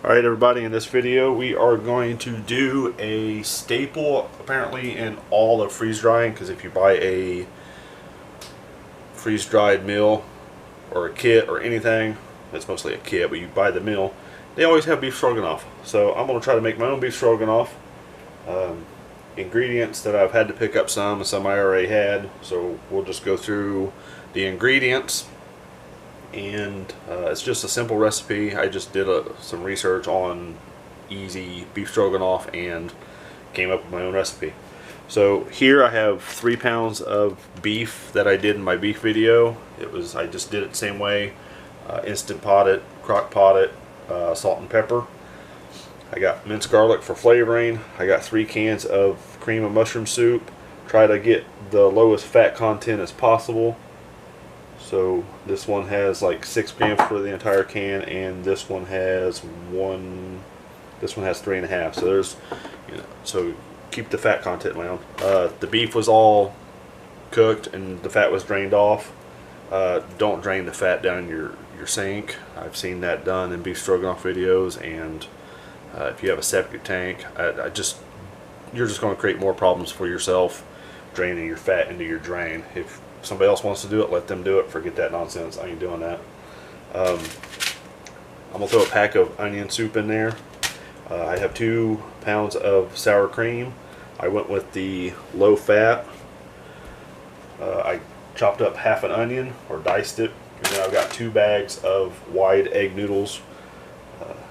Alright everybody, in this video we are going to do a staple apparently in all of freeze drying, because if you buy a freeze dried meal or a kit or anything, it's mostly a kit, but you buy the meal, they always have beef stroganoff. So I'm going to try to make my own beef stroganoff. Ingredients that I've had to pick up some and some I already had, so we'll just go through the ingredients. And it's just a simple recipe. I just did some research on easy beef stroganoff and came up with my own recipe. So here I have 3 pounds of beef that I did in my beef video. I just did it the same way, instant pot it, crock pot it, salt and pepper. I got minced garlic for flavoring. I got 3 cans of cream of mushroom soup. Try to get the lowest fat content as possible. So this one has like 6 grams for the entire can, and this one has 3.5. So there's, so keep the fat content down. The beef was all cooked and the fat was drained off. Don't drain the fat down your sink. I've seen that done in beef stroganoff videos, and if you have a septic tank, you're just going to create more problems for yourself draining your fat into your drain. If somebody else wants to do it, let them do it. Forget that nonsense. I ain't doing that. I'm going to throw a pack of onion soup in there. I have 2 pounds of sour cream. I went with the low fat. I chopped up half an onion or diced it. And then I've got 2 bags of wide egg noodles.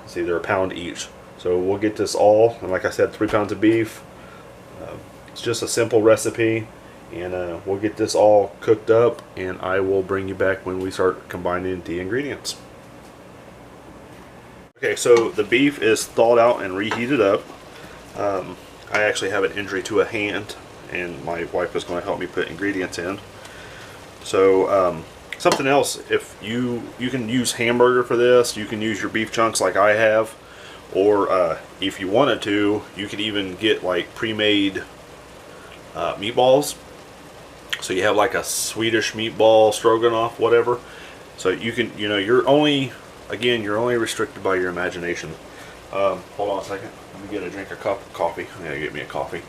See, they're a pound each. So we'll get this all. And like I said, 3 pounds of beef. It's just a simple recipe. And we'll get this all cooked up, and I will bring you back when we start combining the ingredients. Okay, so the beef is thawed out and reheated up. I actually have an injury to a hand, and my wife is going to help me put ingredients in. So something else, if you can use hamburger for this, you can use your beef chunks like I have, or if you wanted to, you could even get like pre-made meatballs. So you have like a Swedish meatball, stroganoff, whatever. So you can, you're only restricted by your imagination. Hold on a second. Let me get a drink of coffee. I gotta get me a coffee.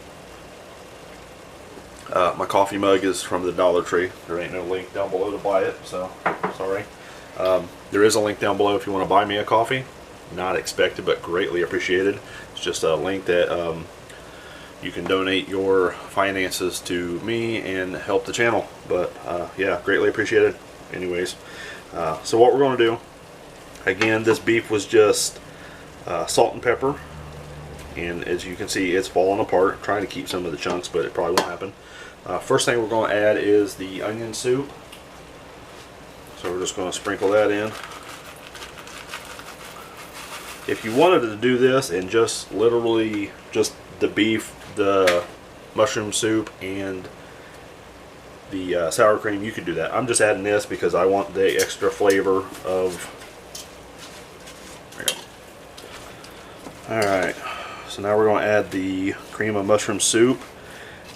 My coffee mug is from the Dollar Tree. There ain't no link down below to buy it, so sorry. There is a link down below if you want to buy me a coffee. Not expected, but greatly appreciated. It's just a link that you can donate your finances to me and help the channel. But yeah, greatly appreciated. Anyways, so what we're going to do, again, this beef was just salt and pepper, and as you can see, it's falling apart. I'm trying to keep some of the chunks, but it probably won't happen. First thing we're going to add is the onion soup. So we're just going to sprinkle that in. If you wanted to do this and just literally just the beef, the mushroom soup, and the sour cream, you could do that. I'm just adding this because I want the extra flavor of. There you go. Alright, so now we're going to add the cream of mushroom soup,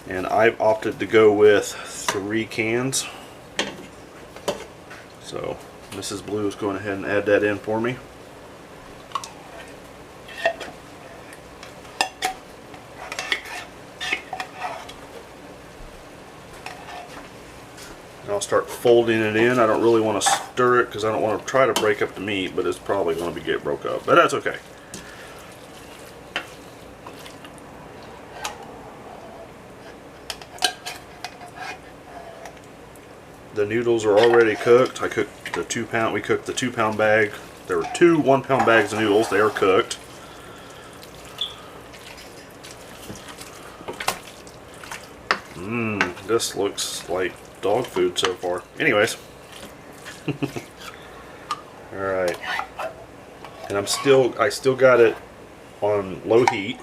and I've opted to go with 3 cans. So Mrs. Blue is going ahead and add that in for me. And I'll start folding it in. I don't really want to stir it because I don't want to try to break up the meat, but it's probably going to get broke up. But that's okay. The noodles are already cooked. I cooked the 2 pound. We cooked the 2 pound bag. There were 2 1 pound bags of noodles. They are cooked. This looks like dog food so far. Anyways. Alright. And I still got it on low heat.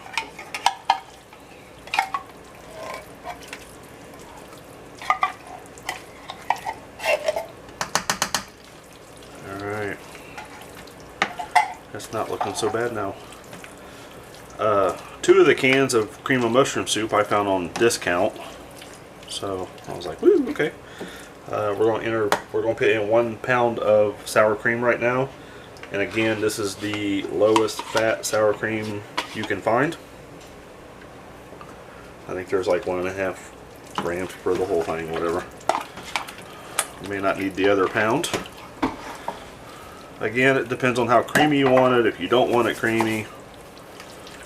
Alright. That's not looking so bad now. 2 of the cans of cream of mushroom soup I found on discount. So I was like, woo, okay. We're going to put in 1 pound of sour cream right now, And again, this is the lowest fat sour cream you can find. I think there's like 1.5 grams for the whole thing, whatever. You may not need the other pound. Again, it depends on how creamy you want it, if you don't want it creamy.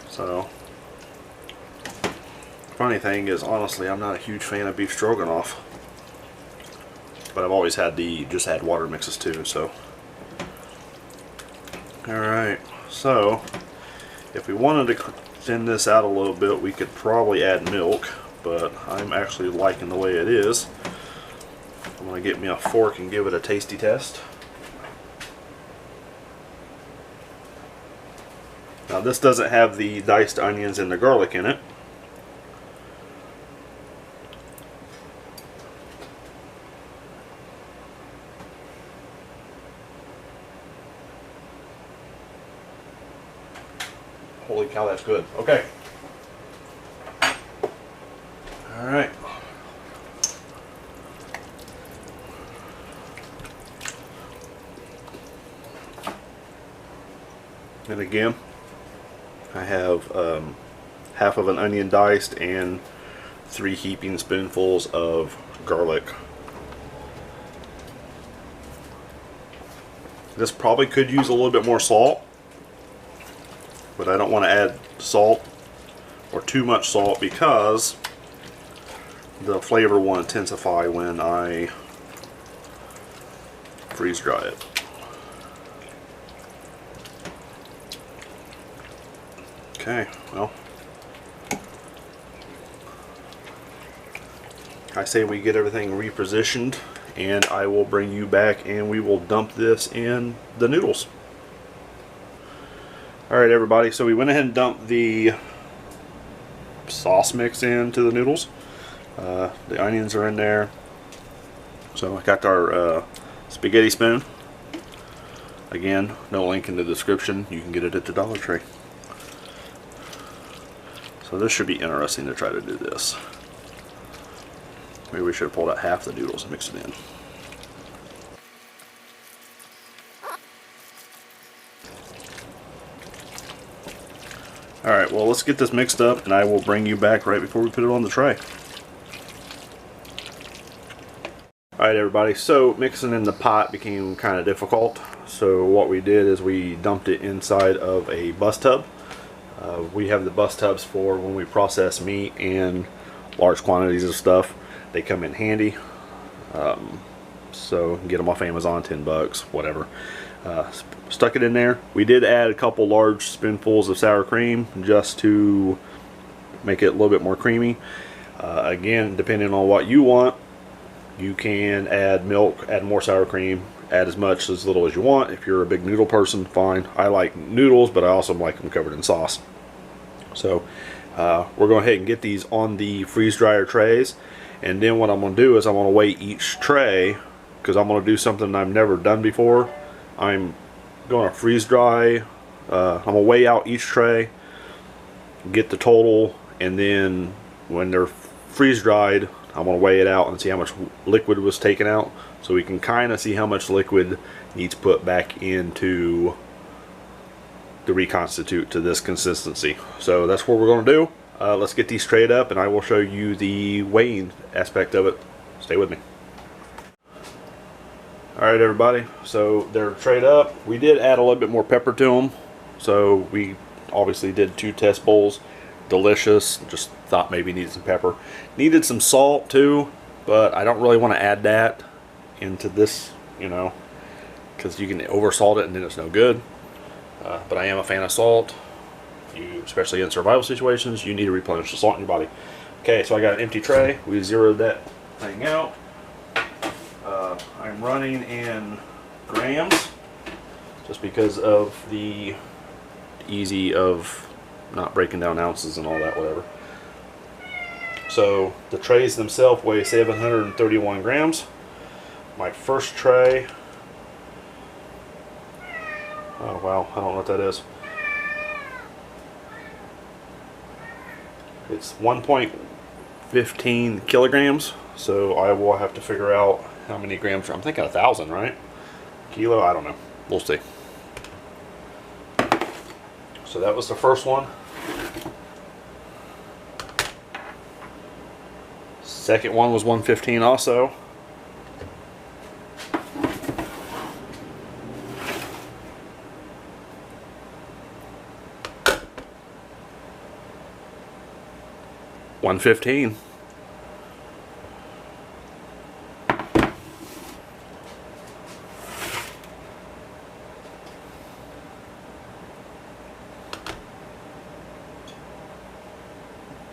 So, funny thing is, honestly, I'm not a huge fan of beef stroganoff. But I've always had just add water mixes too, so. Alright, so, if we wanted to thin this out a little bit, we could probably add milk, but I'm actually liking the way it is. I'm going to get me a fork and give it a tasty test. Now this doesn't have the diced onions and the garlic in it. Holy cow, that's good. Okay. Alright. And again, I have half of an onion diced and 3 heaping spoonfuls of garlic. This probably could use a little bit more salt, but I don't want to add salt or too much salt because the flavor will intensify when I freeze dry it. Okay, well, I say we get everything repositioned and I will bring you back and we will dump this in the noodles. Alright everybody, so we went ahead and dumped the sauce mix into the noodles. The onions are in there. So I got our spaghetti spoon. Again, no link in the description. You can get it at the Dollar Tree. So this should be interesting to try to do this. Maybe we should have pulled out half the noodles and mixed it in. Alright, well let's get this mixed up and I will bring you back right before we put it on the tray. Alright everybody, so mixing in the pot became kind of difficult. So what we did is we dumped it inside of a bus tub. We have the bus tubs for when we process meat and large quantities of stuff. They come in handy. So you can get them off Amazon, 10 bucks, whatever. Stuck it in there. We did add a couple large spoonfuls of sour cream just to make it a little bit more creamy. Again, depending on what you want, you can add milk, add more sour cream, add as much as little as you want. If you're a big noodle person, fine. I like noodles, but I also like them covered in sauce. So we're going ahead and get these on the freeze dryer trays, and then what I'm going to do is I'm going to weigh each tray because I'm going to do something I've never done before. I'm going to freeze dry. I'm going to weigh out each tray, get the total, and then when they're freeze dried, I'm going to weigh it out and see how much liquid was taken out, so we can kind of see how much liquid needs put back into the Reconstitute to this consistency. So that's what we're going to do. Let's get these straight up and I will show you the weighing aspect of it. Stay with me. Alright everybody, so they're straight up. We did add a little bit more pepper to them, so we obviously did 2 test bowls. Delicious, just thought maybe needed some pepper. Needed some salt too, but I don't really want to add that into this, you know, because you can over salt it and then it's no good. But I am a fan of salt. Especially in survival situations, you need to replenish the salt in your body. Okay, so I got an empty tray. We zeroed that thing out. I'm running in grams just because of the easy of not breaking down ounces and all that, whatever. So the trays themselves weigh 731 grams. My first tray, oh wow, I don't know what that is. It's 1.15 kilograms, so I will have to figure out how many grams. I'm thinking 1,000, right? Kilo, I don't know. We'll see. So that was the first one. Second one was 115 also. $115.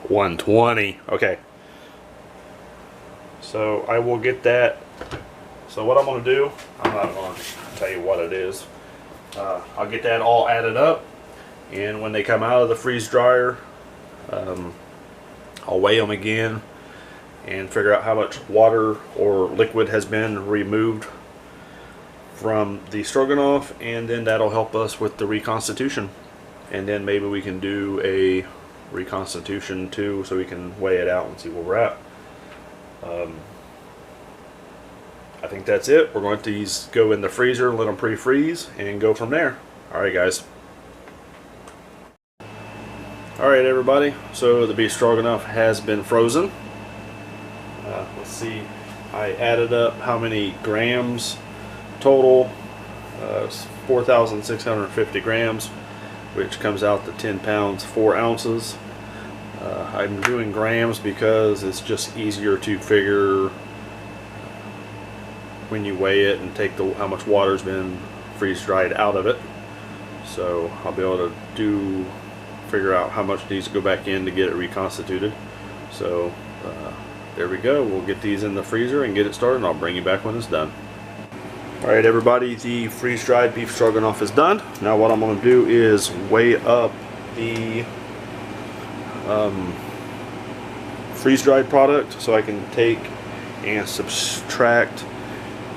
$120. Okay. So I will get that. So what I'm going to do, I'm not going to tell you what it is. I'll get that all added up, and when they come out of the freeze dryer, I'll weigh them again and figure out how much water or liquid has been removed from the stroganoff, and then that'll help us with the reconstitution. And then maybe we can do a reconstitution too, so we can weigh it out and see where we're at. I think that's it. We're going to these go in the freezer, let them pre-freeze, and go from there. Alright guys. Alright everybody, so the beef stroganoff has been frozen. Let's see, I added up how many grams total. 4,650 grams, which comes out to 10 pounds 4 ounces. I'm doing grams because it's just easier to figure when you weigh it and take how much water's been freeze dried out of it. So I'll be able to figure out how much needs to go back in to get it reconstituted. So there we go. We'll get these in the freezer and get it started, and I'll bring you back when it's done. Alright everybody, the freeze dried beef stroganoff is done. Now what I'm going to do is weigh up the freeze dried product, so I can take and subtract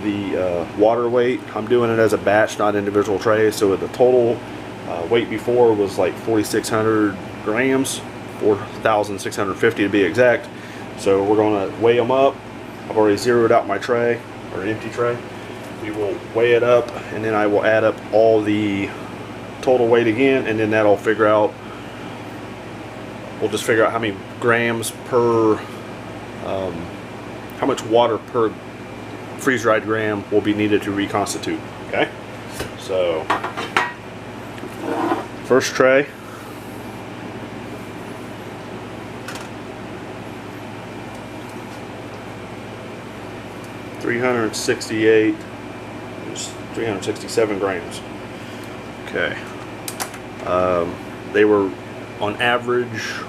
the water weight. I'm doing it as a batch, not individual trays. So the total weight before was like 4,600 grams, 4,650 to be exact. So we're going to weigh them up. I've already zeroed out my tray, or an empty tray. We will weigh it up, and then I will add up all the total weight again, and then that'll figure out, we'll just figure out how many grams per, how much water per freeze-dried gram will be needed to reconstitute. Okay, so first tray, $368, 367 grams. Okay, they were on average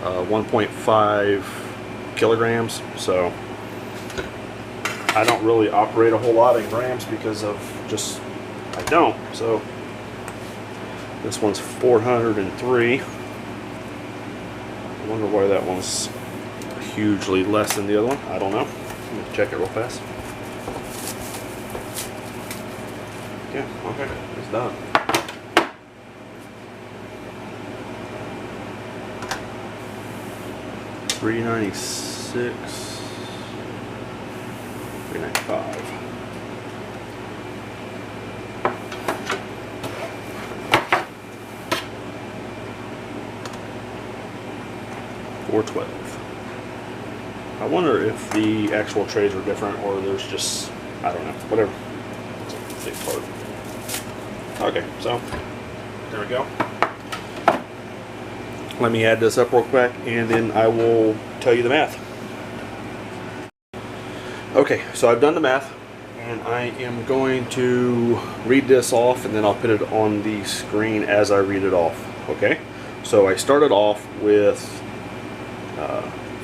1.5 kilograms, so I don't really operate a whole lot in grams because of just, I don't. So this one's 403. I wonder why that one's hugely less than the other one. I don't know. Let me check it real fast. Yeah, okay, it's done. $396, $395. $412. I wonder if the actual trays are different, or there's just, I don't know, whatever. It's a thick part. Okay, so there we go. Let me add this up real quick, and then I will tell you the math. Okay, so I've done the math, and I am going to read this off, and then I'll put it on the screen as I read it off. Okay, so I started off with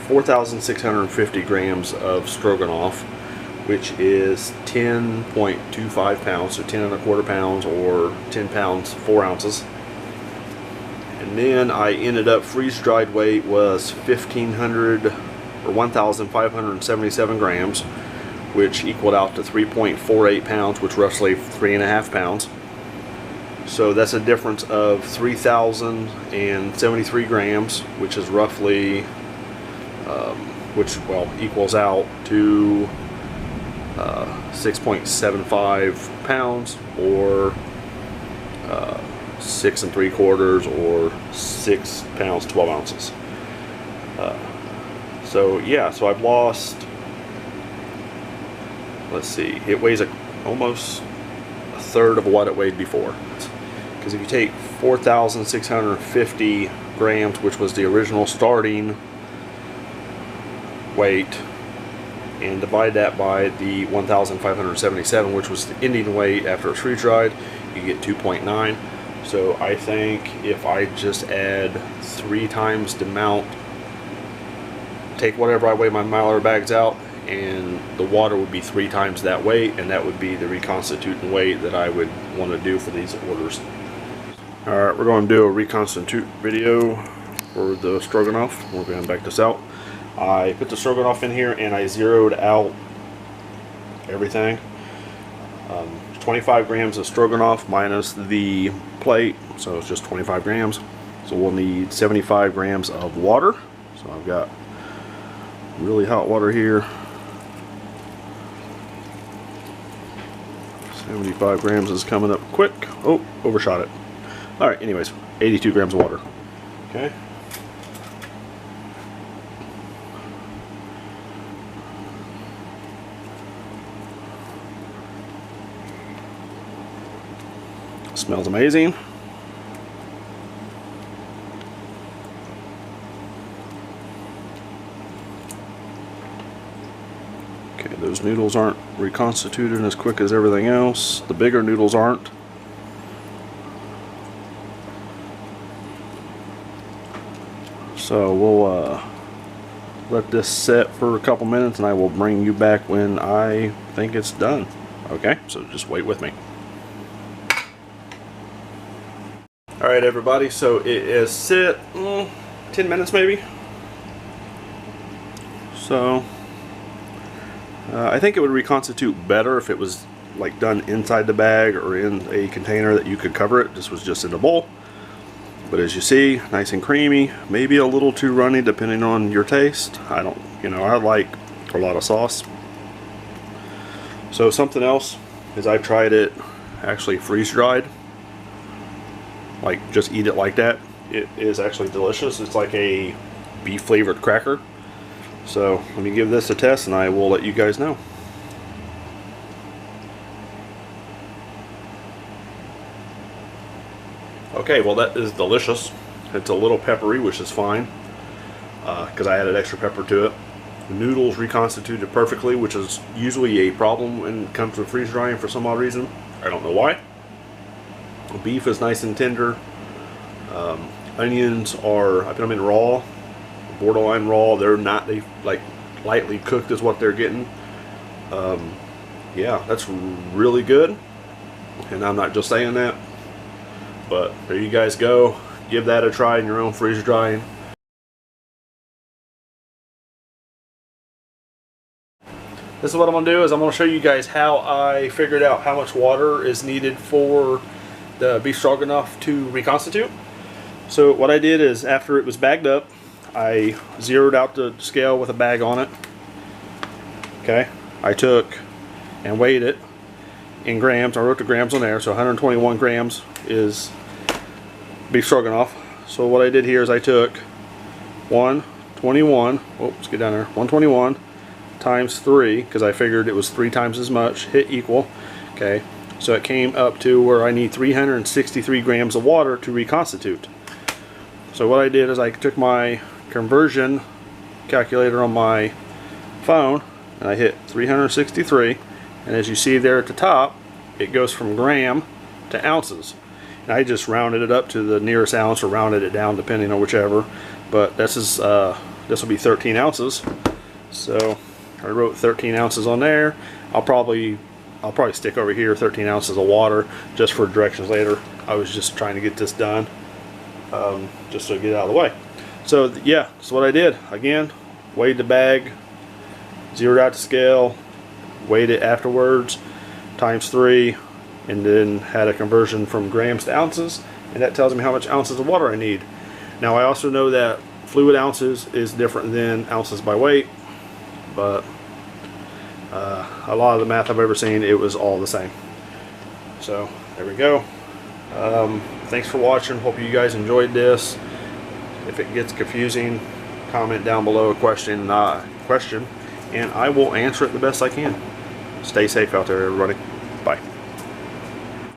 4,650 grams of stroganoff, which is 10.25 pounds, so 10¼ pounds, or 10 pounds 4 ounces. And then I ended up freeze-dried weight was 1,500 or 1,577 grams, which equaled out to 3.48 pounds, which roughly 3½ pounds. So that's a difference of 3,073 grams, which is roughly, which equals out to 6.75 pounds, or 6 3/4 or 6 pounds 12 ounces. So yeah, so I've lost, let's see, it weighs almost a third of what it weighed before. Because if you take 4,650 grams, which was the original starting weight, and divide that by the 1,577, which was the ending weight after it's freeze dried, you get 2.9. So I think if I just add 3 times the amount, take whatever I weigh my Mylar bags out, and the water would be 3 times that weight, and that would be the reconstituting weight that I would want to do for these orders. Alright, we're going to do a reconstitute video for the stroganoff. We're going to back this out. I put the stroganoff in here and I zeroed out everything. 25 grams of stroganoff minus the plate, so it's just 25 grams. So we'll need 75 grams of water. So I've got really hot water here. 75 grams is coming up quick. Oh, overshot it. Alright, anyways, 82 grams of water. Okay. Smells amazing. Okay, those noodles aren't reconstituted as quick as everything else. The bigger noodles aren't. So we'll let this set for a couple minutes and I will bring you back when I think it's done. Okay, so just wait with me. Alright everybody, so it is set 10 minutes maybe. So I think it would reconstitute better if it was like done inside the bag or in a container that you could cover it. This was just in a bowl. But as you see, nice and creamy, maybe a little too runny depending on your taste. I like a lot of sauce. So something else is I've tried it actually freeze dried. Like just eat it like that. It is actually delicious. It's like a beef flavored cracker. So let me give this a test and I will let you guys know. Okay, well that is delicious. It's a little peppery, which is fine, because I added extra pepper to it. The noodles reconstituted perfectly, which is usually a problem when it comes to freeze drying for some odd reason. I don't know why. The beef is nice and tender. Onions are, I put them in raw, borderline raw. They're not, they like lightly cooked is what they're getting. Yeah, that's really good. And I'm not just saying that. But there you guys go. Give that a try in your own freeze drying. This is what I'm going to do, is I'm going to show you guys how I figured out how much water is needed for the beef stroganoff to reconstitute. So what I did is, after it was bagged up, I zeroed out the scale with a bag on it. Okay, I took and weighed it in grams. I wrote the grams on there, so 121 grams is beef stroganoff. So what I did here is I took 121, let's get down there, 121 times 3, because I figured it was 3 times as much, hit equal. Okay, so it came up to where I need 363 grams of water to reconstitute. So what I did is I took my conversion calculator on my phone and I hit 363, and as you see there at the top, it goes from gram to ounces. And I just rounded it up to the nearest ounce or rounded it down depending on whichever, but this will be 13 ounces. So I wrote 13 ounces on there. I'll probably stick over here 13 ounces of water just for directions later. I was just trying to get this done, just to get it out of the way. So yeah, that's what I did. Again, weighed the bag, zeroed out the scale, weighed it afterwards, times 3, and then had a conversion from grams to ounces, and that tells me how much ounces of water I need. Now I also know that fluid ounces is different than ounces by weight, but a lot of the math I've ever seen, it was all the same. So there we go. thanks for watching. Hope you guys enjoyed this. If it gets confusing, comment down below a question, and I will answer it the best I can. Stay safe out there, everybody.